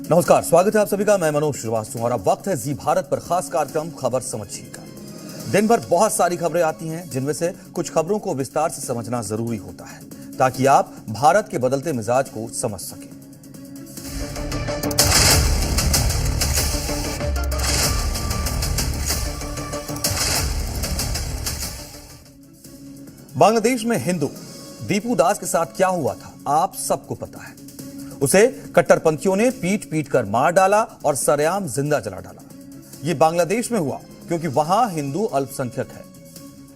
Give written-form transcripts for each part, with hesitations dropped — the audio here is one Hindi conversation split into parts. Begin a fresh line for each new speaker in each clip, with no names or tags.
नमस्कार, स्वागत है आप सभी का। मैं मनोज श्रीवास्तव और अब वक्त है जी भारत पर खास कार्यक्रम खबर समझिए का। दिन भर बहुत सारी खबरें आती हैं, जिनमें से कुछ खबरों को विस्तार से समझना जरूरी होता है ताकि आप भारत के बदलते मिजाज को समझ सकें। बांग्लादेश में हिंदू दीपू दास के साथ क्या हुआ था, आप सबको पता है। उसे कट्टरपंथियों ने पीट पीट कर मार डाला और सरेआम जिंदा जला डाला। यह बांग्लादेश में हुआ क्योंकि वहां हिंदू अल्पसंख्यक है।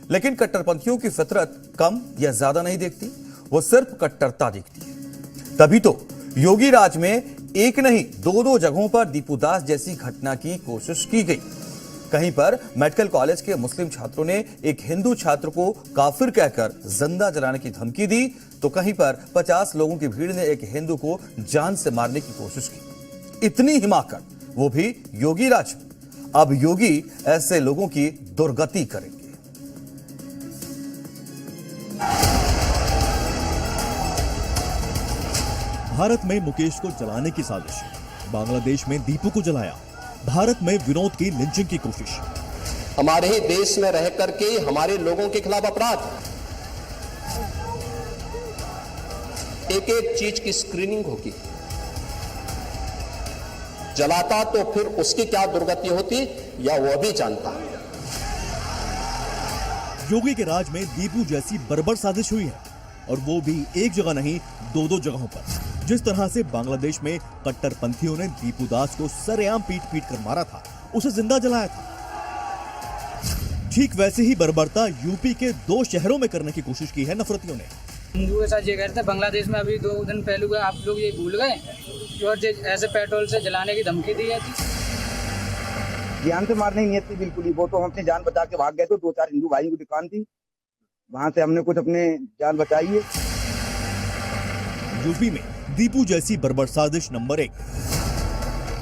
लेकिन कट्टरपंथियों की फितरत कम या ज्यादा नहीं देखती, वो सिर्फ कट्टरता देखती है। तभी तो योगी राज में एक नहीं दो जगहों पर दीपू दास जैसी घटना की कोशिश की गई। कहीं पर मेडिकल कॉलेज के मुस्लिम छात्रों ने एक हिंदू छात्र को काफिर कहकर जिंदा जलाने की धमकी दी, तो कहीं पर 50 लोगों की भीड़ ने एक हिंदू को जान से मारने की कोशिश की। इतनी हिमाकत, वो भी योगी राज में। अब योगी ऐसे लोगों की दुर्गति करेंगे।
भारत में मुकेश को जलाने की साजिश, बांग्लादेश में दीपू को जलाया, भारत में विनोद की लिंचिंग की कोशिश।
हमारे ही देश में रह करके हमारे लोगों के खिलाफ अपराध, एक एक चीज की स्क्रीनिंग होगी। जलाता तो फिर उसकी क्या दुर्गति होती या वह भी जानता।
योगी के राज में दीपू जैसी बर्बर साजिश हुई है, और वो भी एक जगह नहीं दो जगहों पर। जिस तरह से बांग्लादेश में कट्टरपंथियों ने दीपू दास को सरेआम पीट पीट कर मारा था, उसे जिंदा जलाया था, ठीक वैसे ही बर्बरता यूपी के 2 शहरों में करने की कोशिश की है नफरतियों ने।
हिंदू के साथ ये कहते हैं बांग्लादेश में अभी 2 दिन पहले हुआ, आप लोग ये भूल गए। और ऐसे पेट्रोल से जलाने की धमकी दी जाती।
जान से मारने की नियत थी बिल्कुल ही। वो तो हम अपनी जान बचा के भाग गए थे। 2-4 हिंदू भाइयों की दुकान थी, वहां से हमने कुछ अपने जान बचाई है।
यूपी में दीपू जैसी बर्बर साजिश नंबर 1।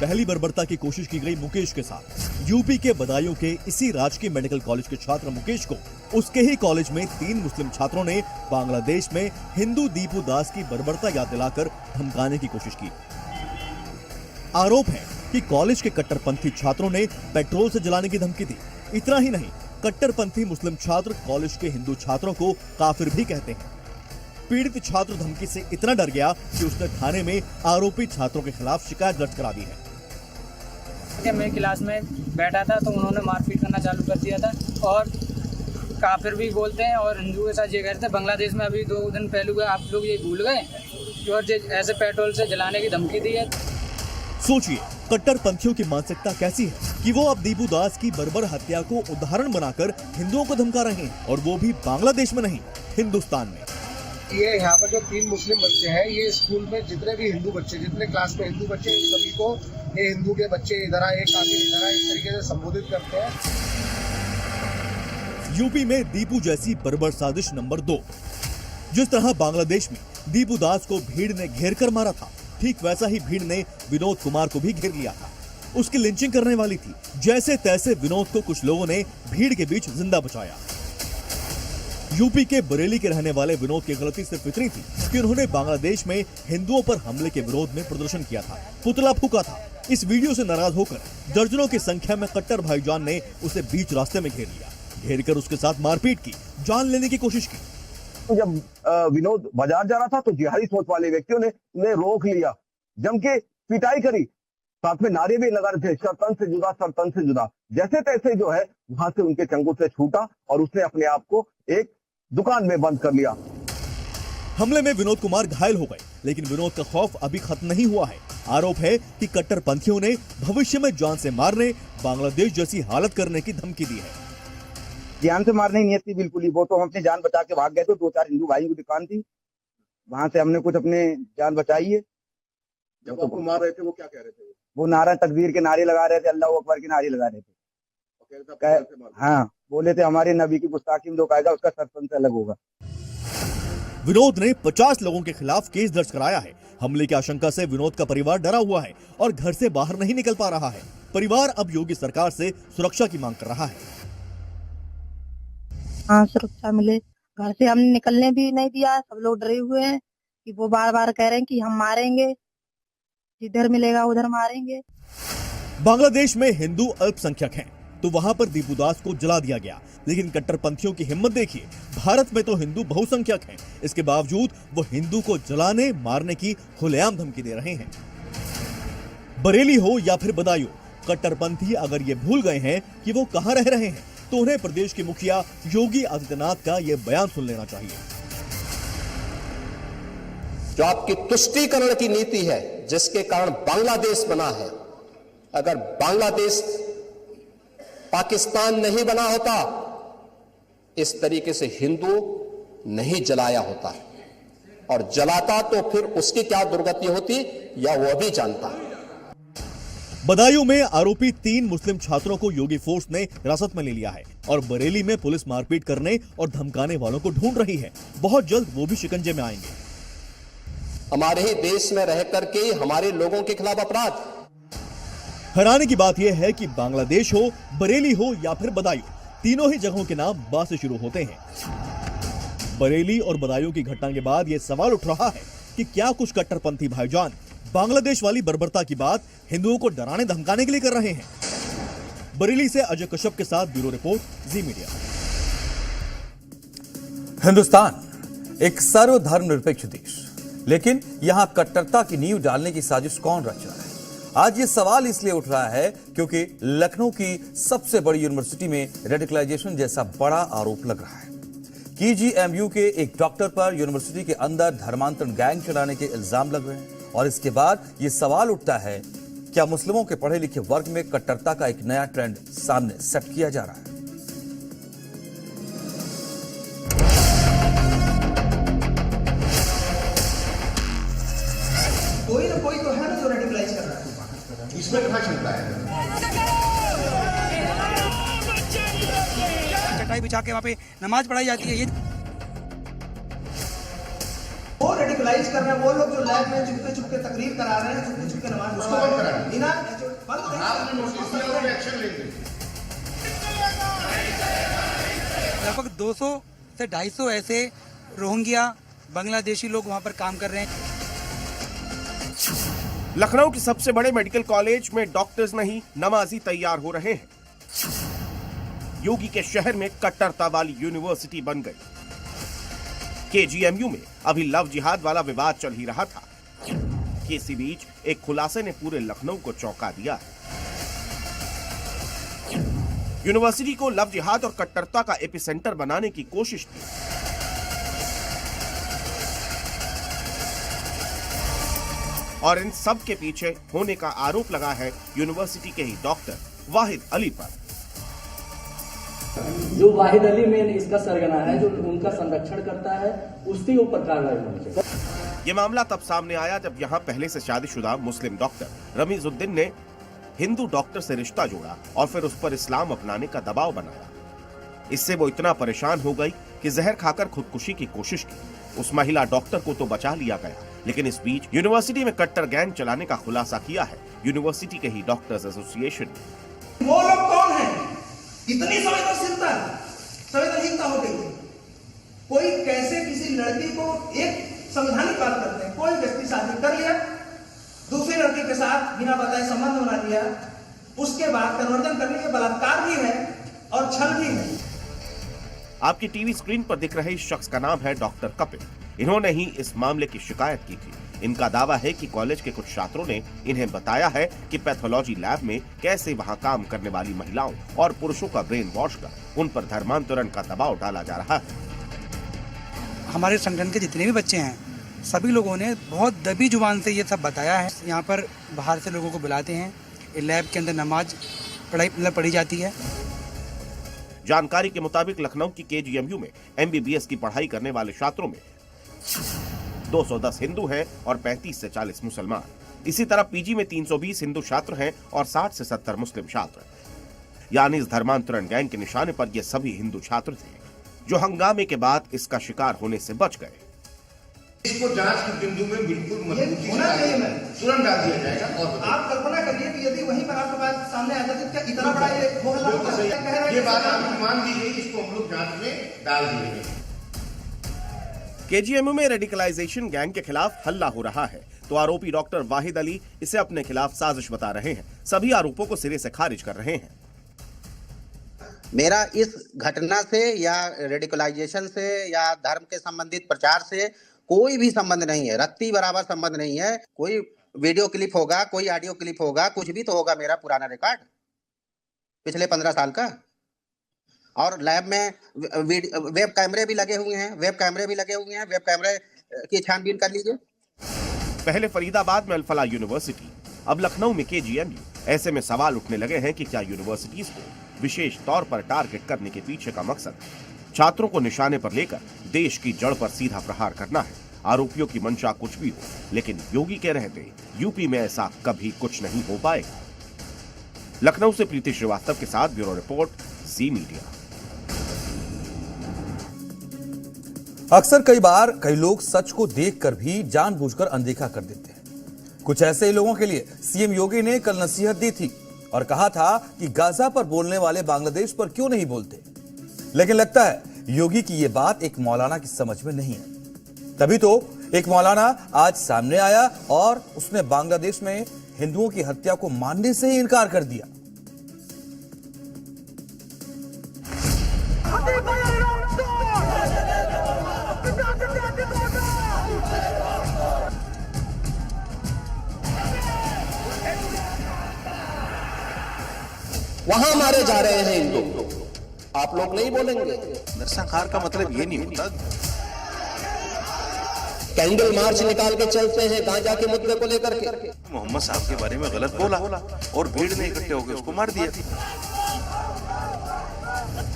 पहली बर्बरता की कोशिश की गई मुकेश के साथ। यूपी के बदायूं के इसी राजकीय मेडिकल कॉलेज के छात्र मुकेश को उसके ही कॉलेज में 3 मुस्लिम छात्रों ने बांग्लादेश में हिंदू दीपू दास की बर्बरता याद दिलाकर धमकाने की कोशिश की। आरोप है कि कॉलेज के कट्टरपंथी छात्रों ने पेट्रोल से जलाने की धमकी दी। इतना ही नहीं, कट्टरपंथी मुस्लिम छात्र कॉलेज के हिंदू छात्रों को काफिर भी कहते हैं। पीड़ित छात्र धमकी से इतना डर गया कि उसने थाने में आरोपी छात्रों के खिलाफ शिकायत दर्ज करा दी है।
मैं क्लास में बैठा था तो उन्होंने मारपीट करना चालू कर दिया था, और काफिर भी बोलते हैं, और हिंदू के साथ ये कहते हैं बांग्लादेश में अभी 2 दिन पहले हुआ, आप लोग ये भूल गए। और ऐसे पेट्रोल से जलाने की धमकी दी है।
सोचिए कट्टरपंथियों की मानसिकता कैसी है कि वो अब दीपू दास की बर्बर हत्या को उदाहरण बनाकर हिंदुओं को धमका रहे हैं, और वो भी बांग्लादेश में नहीं, हिंदुस्तान में।
ये यहाँ पर जो 3 मुस्लिम बच्चे हैं, ये स्कूल में जितने भी हिंदू बच्चे, जितने क्लास में हिंदू बच्चे, इन सभी को ये हिंदू के बच्चे इधर आए, काफिर इधर आए, इस तरीके से संबोधित करते हैं।
यूपी में दीपू जैसी बर्बर साजिश नंबर 2। जिस तरह बांग्लादेश में दीपू दास को भीड़ ने घेर कर मारा था, ठीक वैसा ही भीड़ ने विनोद कुमार को भी घेर लिया था। उसकी लिंचिंग करने वाली थी। जैसे तैसे विनोद को कुछ लोगों ने भीड़ के बीच जिंदा बचाया। यूपी के बरेली के रहने वाले विनोद की गलती सिर्फ इतनी थी कि उन्होंने बांग्लादेश में हिंदुओं पर हमले के विरोध में प्रदर्शन किया था, पुतला फूका था। इस वीडियो से नाराज होकर दर्जनों की संख्या में कट्टर भाईजान ने उसे बीच रास्ते में घेर लिया, घेर कर उसके साथ मारपीट की, जान लेने की कोशिश की।
जब विनोद बाजार जा रहा था तो जिहादी सोच वाले व्यक्तियों ने रोक लिया, जम के पिटाई करी, साथ में नारे भी लगा रहे थे, शर्तन से जुदा, शर्तन से जुदा। जैसे तैसे जो है वहां से उनके चंगुल से छूटा और उसने अपने आप को एक दुकान में बंद कर लिया।
हमले में विनोद कुमार घायल हो गए, लेकिन विनोद का खौफ अभी खत्म नहीं हुआ है। आरोप है कि कट्टरपंथियों ने भविष्य में जान से मारने, बांग्लादेश जैसी हालत करने की धमकी दी है।
जान से मारने की नियत थी बिल्कुल ही। वो तो हम अपनी जान बचा के भाग गए थे। 2-4 हिंदू भाइयों की दुकान थी, वहां से हमने कुछ अपने जान बचाई है।
जब आपको मार रहे थे वो क्या कह रहे थे?
वो नारा तकबीर के नारे लगा रहे थे, अल्लाह अकबर के नारे लगा रहे थे। हाँ, बोले थे हमारे नबी की गुस्ताखी में जो कहेगा उसका सरपंच से अलग होगा।
विनोद ने 50 लोगों के खिलाफ केस दर्ज कराया है। हमले की आशंका से विनोद का परिवार डरा हुआ है और घर से बाहर नहीं निकल पा रहा है। परिवार अब योगी सरकार से सुरक्षा की मांग कर रहा है।
हाँ, सुरक्षा मिले। घर से हमने निकलने भी नहीं दिया। सब लोग डरे हुए हैं कि वो बार बार कह रहे हैं कि हम मारेंगे। जिधर मिलेगा उधर मारेंगे।
बांग्लादेश में हिंदू अल्पसंख्यक हैं, तो वहां पर दीपूदास को जला दिया गया। लेकिन कट्टरपंथियों की हिम्मत देखिए, भारत में तो हिंदू बहुसंख्यक हैं, इसके बावजूद वो हिंदू को जलाने मारने की खुलेआम धमकी दे रहे हैं। बरेली हो या फिर बदायूं, कट्टरपंथी अगर ये भूल गए हैं कि वो कहां रह रहे हैं, तो उन्हें प्रदेश के मुखिया योगी आदित्यनाथ का ये बयान सुन लेना चाहिए।
जो आपकी तुष्टीकरण की नीति है, जिसके कारण बांग्लादेश बना है, अगर बांग्लादेश पाकिस्तान नहीं बना होता, इस तरीके से हिंदू नहीं जलाया होता, और जलाता तो फिर उसकी क्या दुर्गति होती या वह भी जानता।
बदायूं में आरोपी 3 मुस्लिम छात्रों को योगी फोर्स ने हिरासत में ले लिया है और बरेली में पुलिस मारपीट करने और धमकाने वालों को ढूंढ रही है। बहुत जल्द वो भी शिकंजे में आएंगे।
हमारे ही देश में रह करके हमारे लोगों के खिलाफ अपराध।
हैरानी की बात यह है कि बांग्लादेश हो, बरेली हो या फिर बदायूं, तीनों ही जगहों के नाम बा से शुरू होते हैं। बरेली और बदायूं की घटना के बाद यह सवाल उठ रहा है कि क्या कुछ कट्टरपंथी भाईजान बांग्लादेश वाली बर्बरता की बात हिंदुओं को डराने धमकाने के लिए कर रहे हैं। बरेली से अजय कश्यप के साथ ब्यूरो रिपोर्ट, जी मीडिया।
हिंदुस्तान एक सर्वधर्मनिरपेक्ष देश, लेकिन यहां कट्टरता की नींव डालने की साजिश कौन रच रहा है? आज ये सवाल इसलिए उठ रहा है क्योंकि लखनऊ की सबसे बड़ी यूनिवर्सिटी में रेडिकलाइजेशन जैसा बड़ा आरोप लग रहा है। केजीएमयू के एक डॉक्टर पर यूनिवर्सिटी के अंदर धर्मांतरण गैंग चलाने के इल्जाम लग रहे हैं, और इसके बाद ये सवाल उठता है, क्या मुस्लिमों के पढ़े लिखे वर्ग में कट्टरता का एक नया ट्रेंड सामने सेट किया जा रहा है?
कोई ना कोई तो है ना जो रेडिकलाइज कर रहा है।
इसमें कहाँ क्षमता है?
चटाई बिछा के वहाँ पे नमाज पढ़ाई जाती है। ये वो रेडिकलाइज कर रहे हैं, वो लोग जो लैब में चुपके चुपके तकरीर करा रहे हैं, चुपके चुपके नमाज पढ़ा रहे हैं, बिना लगभग 200 से 250 ऐसे रोहिंग्या बांग्लादेशी लोग वहाँ पर काम कर रहे हैं।
लखनऊ के सबसे बड़े मेडिकल कॉलेज में डॉक्टर्स नहीं, नमाजी तैयार हो रहे हैं। योगी के शहर में कट्टरता वाली यूनिवर्सिटी बन गई। केजीएमयू में अभी लव जिहाद वाला विवाद चल ही रहा था कि इसी बीच एक खुलासे ने पूरे लखनऊ को चौंका दिया। यूनिवर्सिटी को लव जिहाद और कट्टरता का एपिसेंटर बनाने की कोशिश की। और इन सब के पीछे होने का आरोप लगा है यूनिवर्सिटी के ही डॉक्टर वाहिद अली पर।
जो वाहिद अली में इसका सरगना है, जो उनका संरक्षण करता है, उसके ऊपर कार्रवाई होनी चाहिए।
ये मामला तब सामने आया जब यहाँ पहले से शादीशुदा मुस्लिम डॉक्टर रमीजुद्दीन ने हिंदू डॉक्टर से रिश्ता जोड़ा और फिर उस पर इस्लाम अपनाने का दबाव बनाया। इससे वो इतना परेशान हो गई कि जहर खाकर खुदकुशी की कोशिश की। उस महिला डॉक्टर को तो बचा लिया गया, लेकिन इस बीच यूनिवर्सिटी में कट्टर गैंग चलाने का खुलासा किया है यूनिवर्सिटी के ही डॉक्टर्स एसोसिएशन ने।
वो लोग कौन है? इतनी संवेदनहीनता हो गई है। कोई कैसे किसी लड़की को, एक संवैधानिक बात करते हैं, कोई व्यक्ति शादी कर लिया, दूसरी लड़की के साथ बिना बताए संबंध बना लिया, उसके बाद कन्वर्जन करने के बलात्कार भी है और छल भी है।
आपकी टीवी स्क्रीन पर दिख रहे इस शख्स का नाम है डॉक्टर कपिल। इन्होंने ही इस मामले की शिकायत की थी। इनका दावा है कि कॉलेज के कुछ छात्रों ने इन्हें बताया है कि पैथोलॉजी लैब में कैसे वहां काम करने वाली महिलाओं और पुरुषों का ब्रेन वॉश कर उन पर धर्मांतरण का दबाव डाला जा रहा है।
हमारे संगठन के जितने भी बच्चे हैं, सभी लोगों ने बहुत दबी जुबान से ये सब बताया है। यहाँ पर बाहर से लोगों को बुलाते हैं, लैब के अंदर नमाज पढ़ी जाती है।
जानकारी के मुताबिक लखनऊ की केजीएमयू में एमबीबीएस की पढ़ाई करने वाले छात्रों में 210 हिंदू हैं और 35 से 40 मुसलमान। इसी तरह पीजी में 320 हिंदू छात्र हैं और 60 से 70 मुस्लिम छात्र। यानी इस धर्मांतरण गैंग के निशाने पर ये सभी हिंदू छात्र थे, जो हंगामे के बाद इसका शिकार होने से बच गए।
इसको जांच के बिंदु में बिल्कुल मजबूती से तुरंत डाल दिया जाएगा। और आप कल्पना करिए कि यदि वहीं पर आपके पास सामने आ जाते, क्या इतना बड़ा ये बात आपकी मान दी गई, इसको हम लोग जांच में डाल दिए।
केजीएमयू में रेडिकलाइजेशन गैंग के खिलाफ हल्ला हो रहा है, तो आरोपी डॉक्टर वाहिद अली इसे अपने खिलाफ साजिश बता रहे हैं। सभी आरोपों को सिरे से खारिज कर रहे हैं।
मेरा इस घटना से या रेडिकलाइजेशन से या धर्म के संबंधित प्रचार से कोई भी संबंध नहीं है, रत्ती बराबर संबंध नहीं है। कोई वीडियो क्लिप होगा, कोई ऑडियो क्लिप होगा, कुछ भी तो होगा मेरा पुराना रिकॉर्ड पिछले 15 साल का। और लैब में वेब कैमरे भी लगे हुए हैं, वेब कैमरे की छानबीन कर लीजिए।
पहले फरीदाबाद में अल-फलाह यूनिवर्सिटी, अब लखनऊ में KGMU। ऐसे में सवाल उठने लगे हैं कि क्या यूनिवर्सिटीज को विशेष तौर पर टारगेट करने के पीछे का मकसद छात्रों को निशाने पर लेकर देश की जड़ पर सीधा प्रहार करना है। आरोपियों की मंशा कुछ भी हो, लेकिन योगी के रहते यूपी में ऐसा कभी कुछ नहीं हो पाएगा। लखनऊ से प्रीति श्रीवास्तव के साथ ब्यूरो रिपोर्ट, जी मीडिया।
अक्सर कई बार कई लोग सच को देखकर भी जानबूझकर अनदेखा कर देते हैं। कुछ ऐसे ही लोगों के लिए सीएम योगी ने कल नसीहत दी थी और कहा था कि गाजा पर बोलने वाले बांग्लादेश पर क्यों नहीं बोलते। लेकिन लगता है योगी की यह बात एक मौलाना की समझ में नहीं है। तभी तो एक मौलाना आज सामने आया और उसने बांग्लादेश में हिंदुओं की हत्या को मानने से ही इनकार कर दिया।
वहां मारे जा रहे हैं हिंदू, आप लोग नहीं बोलेंगे।
नरसंहार का मतलब ये नहीं होता।
कैंडल मार्च निकाल के चलते हैं गांजा के मुद्दे को लेकर के।
मोहम्मद साहब के बारे में गलत बोला और भीड़ ने इकट्ठे होकर उसको मार दिया।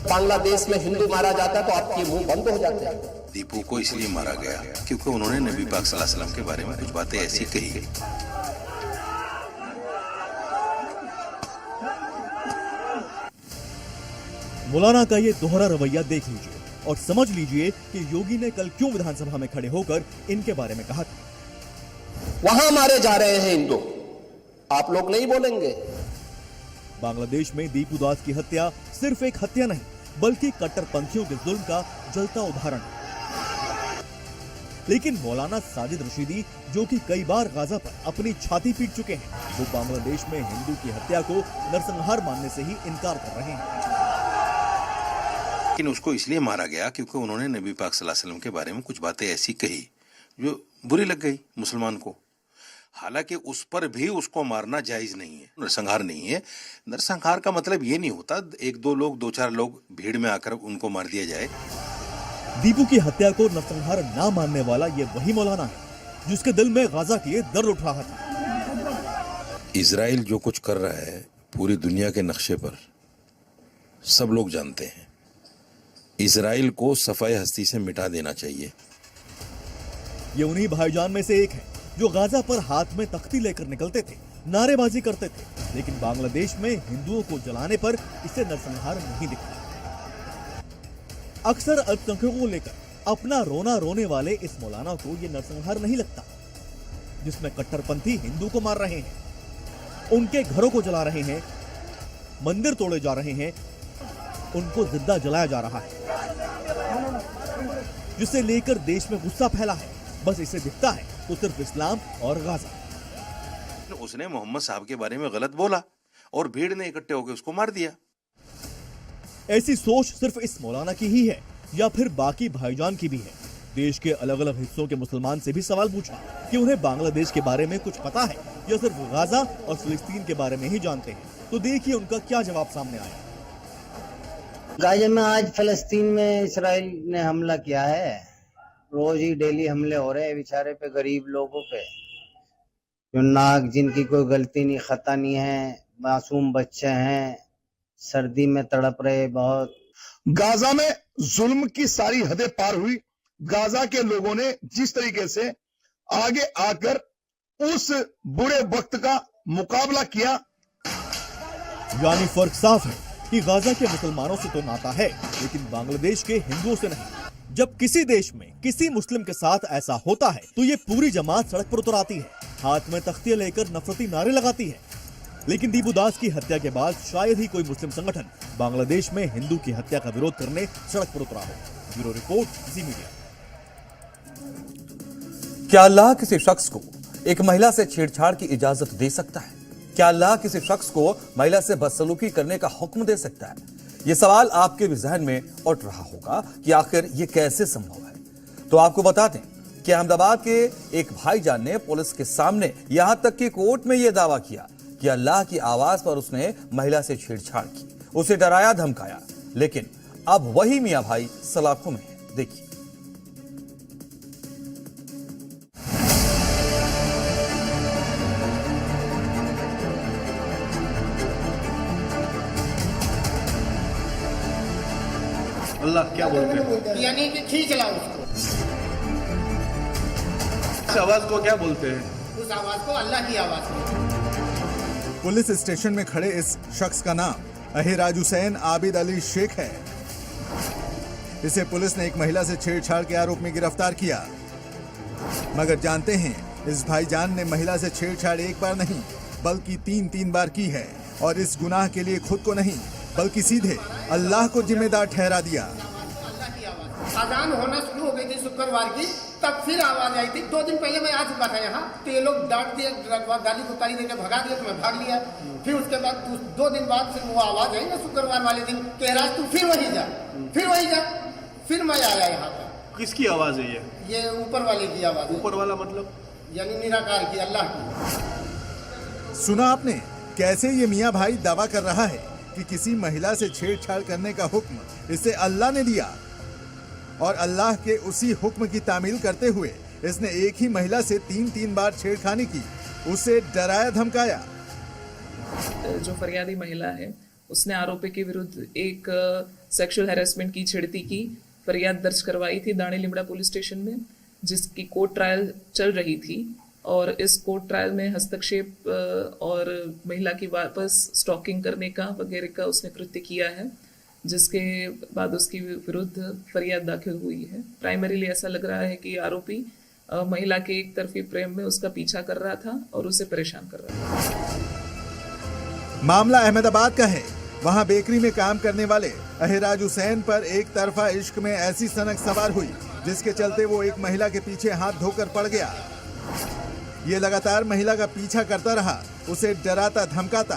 बांग्लादेश में हिंदू मारा जाता है तो आपके मुंह बंद हो जाते हैं।
दीपू को इसलिए मारा गया क्योंकि उन्होंने नबी पाक सल्लल्लाहु अलैहि वसल्लम के बारे में कुछ बातें ऐसी कही।
मौलाना का ये दोहरा रवैया देख लीजिए और समझ लीजिए कि योगी ने कल क्यों विधानसभा में खड़े होकर इनके बारे में कहा था।
वहां मारे जा रहे हैं हिंदू, आप लोग नहीं बोलेंगे।
बांग्लादेश में दीपू दास की हत्या सिर्फ एक हत्या नहीं बल्कि कट्टरपंथियों के जुल्म का जलता उदाहरण है। लेकिन मौलाना साजिद रशीदी, जो कि कई बार गाजा पर अपनी छाती पीट चुके हैं, वो बांग्लादेश में हिंदू की हत्या को नरसंहार मानने से ही इनकार कर रहे हैं।
लेकिन उसको इसलिए मारा गया क्योंकि उन्होंने नबी पाक सल्लल्लाहु अलैहि वसल्लम के बारे में कुछ बातें ऐसी कही जो बुरी लग गई मुसलमान को। हालांकि उस पर भी उसको मारना जायज नहीं है, नरसंहार नहीं है। नरसंहार का मतलब ये नहीं होता एक दो लोग, दो चार लोग भीड़ में आकर उनको मार दिया जाए।
दीपू की हत्या को नरसंहार ना मानने वाला ये वही मौलाना है जिसके दिल में गाजा के लिए दर्द उठ रहा था।
इजराइल जो कुछ कर रहा है पूरी दुनिया के नक्शे पर सब लोग जानते हैं। इजराइल को सफाई हस्ती से मिटा देना चाहिए।
ये उन्हीं भाईजान में से एक है जो गाजा पर हाथ में तख्ती लेकर निकलते थे, नारेबाजी करते थे, लेकिन बांग्लादेश में हिंदुओं को जलाने पर इसे नरसंहार नहीं दिखा। अक्सर अल्पसंख्यकों को लेकर अपना रोना रोने वाले इस मौलाना को ये नरसंहार नहीं लगता, जिसमें कट्टरपंथी हिंदू को मार रहे हैं, उनके घरों को जला रहे हैं, मंदिर तोड़े जा रहे हैं, उनको जिंदा जलाया जा रहा है, जिसे लेकर देश में गुस्सा फैला है। बस इसे दिखता है तो सिर्फ इस्लाम और गाजा।
उसने मोहम्मद साहब के बारे में गलत बोला और भीड़ ने इकट्ठे होकर उसको मार दिया।
ऐसी सोच सिर्फ इस मौलाना की ही है या फिर बाकी भाईजान की भी है? देश के अलग अलग हिस्सों के मुसलमान से भी सवाल पूछा कि उन्हें बांग्लादेश के बारे में कुछ पता है या सिर्फ गाजा और फिलिस्तीन के बारे में ही जानते हैं। तो देखिए उनका क्या जवाब सामने आया।
गाजा में आज फिलिस्तीन में इसराइल ने हमला किया है। रोज ही डेली हमले हो रहे हैं बेचारे पे, गरीब लोगों पे, जो नाक जिनकी कोई गलती नहीं, खता नहीं है, मासूम बच्चे हैं, सर्दी में तड़प रहे बहुत।
गाजा में जुल्म की सारी हदें पार हुई। गाजा के लोगों ने जिस तरीके से आगे आकर उस बुरे वक्त का मुकाबला किया,
यानी फर्क साफ है कि गाजा के मुसलमानों से तो नाता है लेकिन बांग्लादेश के हिंदुओं से नहीं। जब किसी देश में किसी मुस्लिम के साथ ऐसा होता है तो ये पूरी जमात सड़क पर उतर आती है, हाथ में तख्तियां लेकर नफरती नारे लगाती है। लेकिन दीपू दास की हत्या के बाद शायद ही कोई मुस्लिम संगठन बांग्लादेश में हिंदू की हत्या का विरोध करने सड़क पर उतरा हो। ब्यूरो रिपोर्ट, जी मीडिया।
क्या अल्लाह किसी शख्स को एक महिला से छेड़छाड़ की इजाजत दे सकता है? क्या अल्लाह किसी शख्स को महिला से बदसलूकी करने का हुक्म दे सकता है? यह सवाल आपके भी जहन में उठ रहा होगा कि आखिर यह कैसे संभव है। तो आपको बता दें कि अहमदाबाद के एक भाईजान ने पुलिस के सामने यहां तक कि कोर्ट में यह दावा किया कि अल्लाह की आवाज पर उसने महिला से छेड़छाड़ की, उसे डराया धमकाया। लेकिन अब वही मियां भाई सलाखों में है। देखिए।
अल्लाह क्या बोलते हैं?
यानी कि खींच ला उसको।
इस आवाज को क्या बोलते हैं?
उस आवाज को अल्लाह की आवाज को।
पुलिस स्टेशन में खड़े इस शख्स का नाम अहिराज हुसैन आबिद अली शेख है। इसे पुलिस ने एक महिला से छेड़छाड़ के आरोप में गिरफ्तार किया। मगर जानते हैं, इस भाईजान ने महिला से छेड़छाड़ एक बार नहीं बल्कि 3 बार की है और इस गुनाह के लिए खुद को नहीं बल्कि सीधे अल्लाह को जिम्मेदार ठहरा दिया।
अजान होना शुरू हो गई थी शुक्रवार की, तब फिर आवाज आई थी। 2 दिन पहले मैं आ चुका था यहाँ, तो ये लोग डांट दिए, गाली को ताली देकर भगा दिया, तो मैं भाग लिया। फिर उसके बाद 2 दिन बाद फिर वो आवाज आई ना शुक्रवार वाले दिन, कहराज तू फिर वही जा, फिर वही जा। फिर मैं आया यहाँ पर।
किसकी आवाज है
ये ऊपर वाले की आवाज।
ऊपर वाला मतलब?
यानी निराकार की, अल्लाह की।
सुना आपने कैसे ये मियाँ भाई दावा कर रहा है कि किसी महिला से छेड़छाड़ करने का हुक्म इसे अल्लाह ने दिया और अल्लाह के उसी हुक्म की तामील करते हुए इसने एक ही महिला से 3 बार छेड़खानी की, उसे डराया धमकाया।
जो फरियादी महिला है उसने आरोपी के विरुद्ध एक सेक्सुअल हैरेसमेंट की छेड़ती की फरियाद दर्ज करवाई थी दाणी लिमड़ा पुलिस स्टेशन में, जिसकी कोर्ट ट्रायल चल रही थी। और इस कोर्ट ट्रायल में हस्तक्षेप और महिला की वापस स्टॉकिंग करने का वगैरह का उसने कृत्य किया है, जिसके बाद उसके विरुद्ध फरियाद दाखिल हुई है। प्राइमरीली ऐसा लग रहा है कि आरोपी महिला के एक तरफी प्रेम में उसका पीछा कर रहा था और उसे परेशान कर रहा था।
मामला अहमदाबाद का है। वहां बेकरी में काम करने वाले अहिराज हुसैन पर एक तरफा इश्क में ऐसी सनक सवार हुई जिसके चलते वो एक महिला के पीछे हाथ धोकर पड़ गया। ये लगातार महिला का पीछा करता रहा, उसे डराता धमकाता।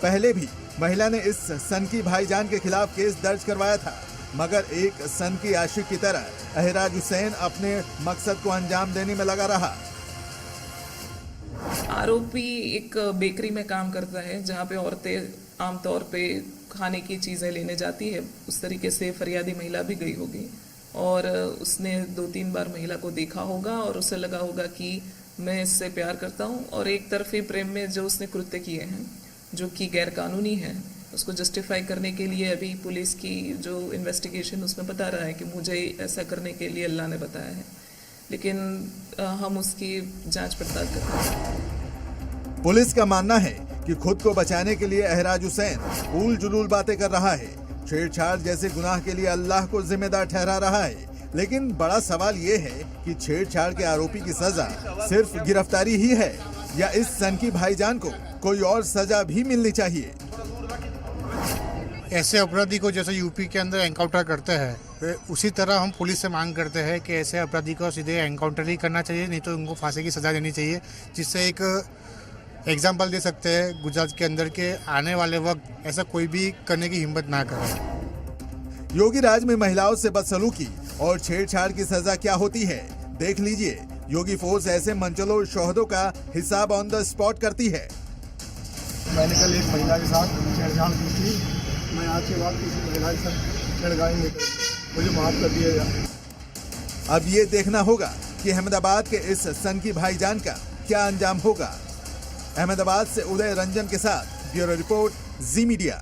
पहले भी महिला ने इस सनकी भाईजान के खिलाफ केस दर्ज करवाया था, मगर एक सनकी आशिक की तरह अहिराज हुसैन अपने मकसद को अंजाम देने में लगा रहा।
आरोपी एक बेकरी में काम करता है जहां पे औरतें आमतौर पे खाने की चीज़ें लेने जाती है। उस तरीके से फरियादी महिला भी गई होगी और उसने 2-3 बार महिला को देखा होगा और उसे लगा होगा कि मैं इससे प्यार करता हूं। और एक तरफी प्रेम में जो उसने कृत्य किए हैं जो कि गैरकानूनी है, उसको जस्टिफाई करने के लिए अभी पुलिस की जो इन्वेस्टिगेशन उसमें बता रहा है कि मुझे ऐसा करने के लिए अल्लाह ने बताया है, लेकिन हम उसकी जांच पड़ताल कर रहे हैं।
पुलिस का मानना है कि खुद को बचाने के लिए अहिराज हुसैन उल जुलूल बातें कर रहा है, छेड़छाड़ जैसे गुनाह के लिए अल्लाह को जिम्मेदार ठहरा रहा है। लेकिन बड़ा सवाल ये है कि छेड़छाड़ के आरोपी की सजा सिर्फ गिरफ्तारी ही है या इस सनकी भाईजान को कोई और सजा भी मिलनी चाहिए।
ऐसे अपराधी को जैसे यूपी के अंदर एनकाउंटर करते हैं, उसी तरह हम पुलिस से मांग करते हैं कि ऐसे अपराधी को सीधे एनकाउंटर ही करना चाहिए, नहीं तो उनको फांसी की सजा देनी चाहिए, जिससे एक एग्जाम्पल दे सकते हैं गुजरात के अंदर के आने वाले वक्त ऐसा कोई भी करने की हिम्मत ना करे।
योगी राज में महिलाओं से बदसलूकी और छेड़छाड़ की सजा क्या होती है, देख लीजिए। योगी फोर्स ऐसे मनचलो शोहदों का हिसाब ऑन द स्पॉट करती है।
मैंने कल एक महिला के साथ छेड़छाड़ की थी, मैं आज के बाद किसी महिला के साथ छेड़छाड़ नहीं करूंगा, मुझे माफ कर दिया जाए।
अब ये देखना होगा कि अहमदाबाद के इस सनकी भाईजान का क्या अंजाम होगा। अहमदाबाद से उदय रंजन के साथ ब्यूरो रिपोर्ट, जी मीडिया।